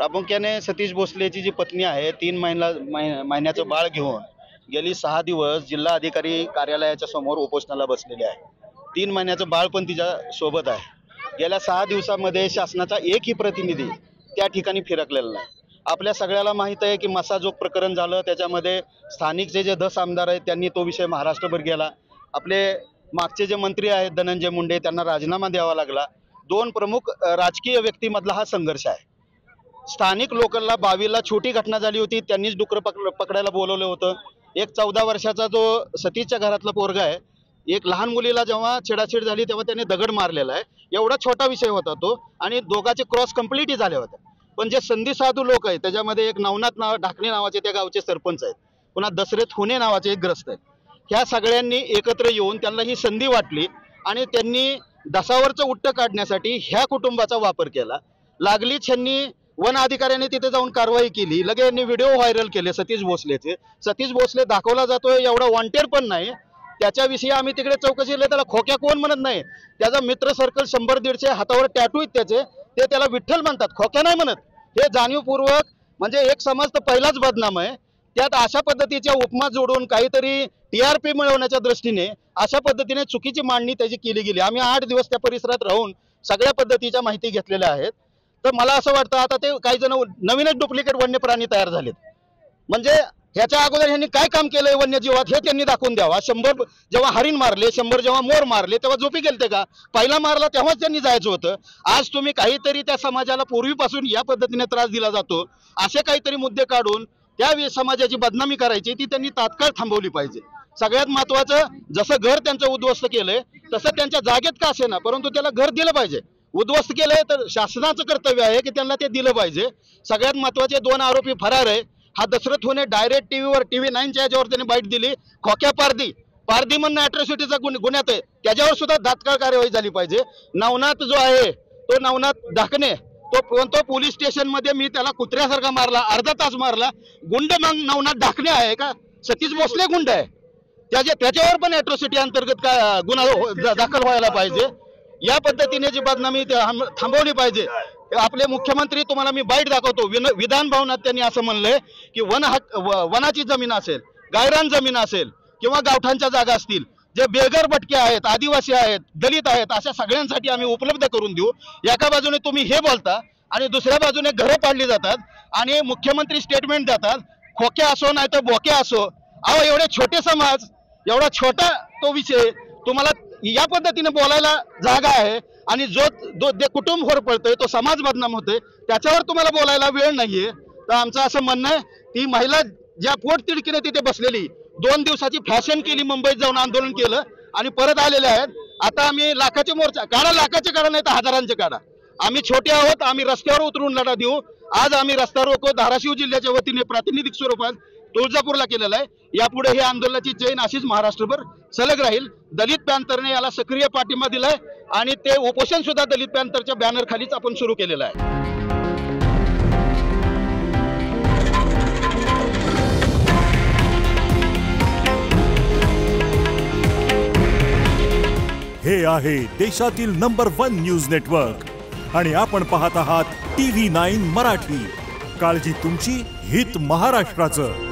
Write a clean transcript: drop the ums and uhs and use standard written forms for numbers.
प्रामुख्याने सतीश भोसलेची जी पत्नी आहे 3 महिन्याचं बाळ घेऊन गेली 6 दिवस जिल्हा अधिकारी कार्यालयाच्या समोर उपोषणाला बसलेली आहे। 3 महिन्याचं बाळ पण तिच्या सोबत आहे। गेल्या 6 दिवसामध्ये शासनाचा एकही प्रतिनिधी त्या ठिकाणी फिरकलेला नाही। आपल्या सगळ्याला माहित आहे की मसाजोग प्रकरण झालं, त्याच्यामध्ये स्थानिकचे जे 10 आमदार आहेत त्यांनी तो विषय महाराष्ट्रभर गेला। आपले मागचे जे मंत्री आहेत धनंजय मुंडे त्यांना राजीनामा द्यावा लागला। 2 प्रमुख राजकीय व्यक्तीमधला हा संघर्ष आहे। स्थानिक लोकांना 22ला छोटी घटना झाली होती, त्यांनीच डुकर पकडायला बोलवलं होतं। एक 14 वर्षाचा जो सतीशच्या घरातला पोरगा आहे, एक लहान मुलीला जेव्हा छेडाछेड झाली तेव्हा त्याने दगड मारलेला आहे। एवढा छोटा विषय होता तो आणि दोघांचे क्रॉस कंप्लीटही झाले होते। पण जे संधी साधू लोक आहेत त्याच्यामध्ये एक नवनाथ ढाकणे नावाचे त्या गावचे सरपंच आहेत, पुन्हा दशरथ हुने नावाचे एक ग्रस्त आहेत। ह्या सगळ्यांनी एकत्र येऊन त्यांना ही संधी वाटली आणि त्यांनी दसावरचं उट्ट काढण्यासाठी ह्या कुटुंबाचा वापर केला। लागलीच ह्यांनी वन अधिकाऱ्यांनी तिथे जाऊन कारवाई केली। लगे यांनी व्हिडिओ व्हायरल केले सतीश भोसलेचे। सतीश भोसले दाखवला जातोय एवढा वॉन्टेड पण नाही, त्याच्याविषयी आम्ही तिकडे चौकशी केली, त्याला खोक्या कोण म्हणत नाही। त्याचा मित्र सर्कल 100-150 हातावर टॅटू आहेत त्याचे, ते त्याला विठ्ठल म्हणतात, खोक्या नाही म्हणत। हे जाणीवपूर्वक म्हणजे एक समाज तर पहिलाच बदनाम आहे, त्यात अशा पद्धतीच्या उपमा जोडून काहीतरी TRP मिळवण्याच्या दृष्टीने अशा पद्धतीने चुकीची मांडणी त्याची केली गेली। आम्ही 8 दिवस त्या परिसरात राहून सगळ्या पद्धतीच्या माहिती घेतलेल्या आहेत। तर मला असं वाटतं आता ते काही जण नवीनच डुप्लिकेट वन्य प्राणी तयार झालेत। म्हणजे ह्याच्या अगोदर ह्यांनी काय काम केलंय वन्यजीवात हे त्यांनी दाखवून द्यावा। 100 जेव्हा हरिण मारले, 100 जेव्हा मोर मारले तेव्हा झोपी गेलते का? पहिला मारला तेव्हाच त्यांनी जायचं होतं। आज तुम्ही काहीतरी त्या समाजाला पूर्वीपासून या पद्धतीने त्रास दिला जातो, असे काहीतरी मुद्दे काढून त्या समाजाची बदनामी करायची ती त्यांनी तात्काळ थांबवली पाहिजे। सगळ्यात महत्वाचं, जसं घर त्यांचं उद्ध्वस्त केलंय तसं त्यांच्या जागेत का असेना परंतु त्याला घर दिलं पाहिजे। उद्ध्वस्त केलंय तर शासनाचं कर्तव्य आहे की त्यांना ते दिलं पाहिजे। सगळ्यात महत्वाचे 2 आरोपी फरार आहे। हा दशरथ हुने डायरेक्ट टीव्हीवर TV9च्या याच्यावर त्याने बाईट दिली, खोक्या पारधी म्हणणं अॅट्रॉसिटीचा गुन्ह्यात आहे, त्याच्यावर सुद्धा तात्काळ कार्यवाही झाली पाहिजे। नवनाथ जो आहे तो नवनाथ ढाकणे तो पोलीस स्टेशन मध्ये मी त्याला कुत्र्यासारखा मारला, अर्धा तास मारला। गुंड मग नवनाथ ढाकणे आहे का? सतीश भोसले गुंड आहे, त्याच्यावर पण अॅट्रॉसिटी अंतर्गत गुन्हा दाखल व्हायला पाहिजे। या पद्धतीने जी बदनामी थांबवली पाहिजे। आपले मुख्यमंत्री, तुम्हाला मी बाईट दाखवतो, विधान भवनात त्यांनी असं म्हणलंय की वनाची जमीन असेल, गायरान जमीन असेल किंवा गावठांच्या जागा असतील, जे बेघर भटके आहेत, आदिवासी आहेत, दलित आहेत, अशा सगळ्यांसाठी आम्ही उपलब्ध करून देऊ। एका बाजूने तुम्ही हे बोलता आणि दुसऱ्या बाजूने घरं पाडली जातात आणि मुख्यमंत्री स्टेटमेंट देतात, खोक्या असो नाही तर बोक्या असो। अहो, एवढे छोटे समाज, एवढा छोटा तो विषय, तुम्हाला या पद्धतीने बोलायला जागा आहे आणि जो कुटुंब होरपळतोय तो समाज बदनाम होतोय, त्याच्यावर तुम्हाला बोलायला वेळ नाहीये। तर आमचं असं म्हणणं आहे, ती महिला ज्या पोटतिडकीने तिथे बसलेली 2 दिवसाची फॅशन केली, मुंबईत जाऊन आंदोलन केलं आणि परत आलेले आहेत। आता आम्ही लाखाचे मोर्चा काढा, लाखाचे काढा नाही तर हजारांचे काढा। आम्ही छोटे आहोत, आम्ही रस्त्यावर उतरून लढा देऊ। आज आम्ही रस्ता रोको धाराशिव जिल्ह्याच्या वतीने प्रातिनिधिक स्वरूपात तुळजापूरला केलेला आहे। यापुढे ही आंदोलनाची चैन अशीच महाराष्ट्रभर सलग राहील। दलित पॅंथरने याला सक्रिय पाठिंबा दिलाय आणि ते उपोषण सुद्धा दलित पॅंथरच्या बॅनर खालीच आपण सुरू केलेलं आहे। हे आहे देशातील नंबर 1 न्यूज नेटवर्क आणि आपण पाहत आहात TV9 मराठी। काळजी तुमची, हित महाराष्ट्राचं।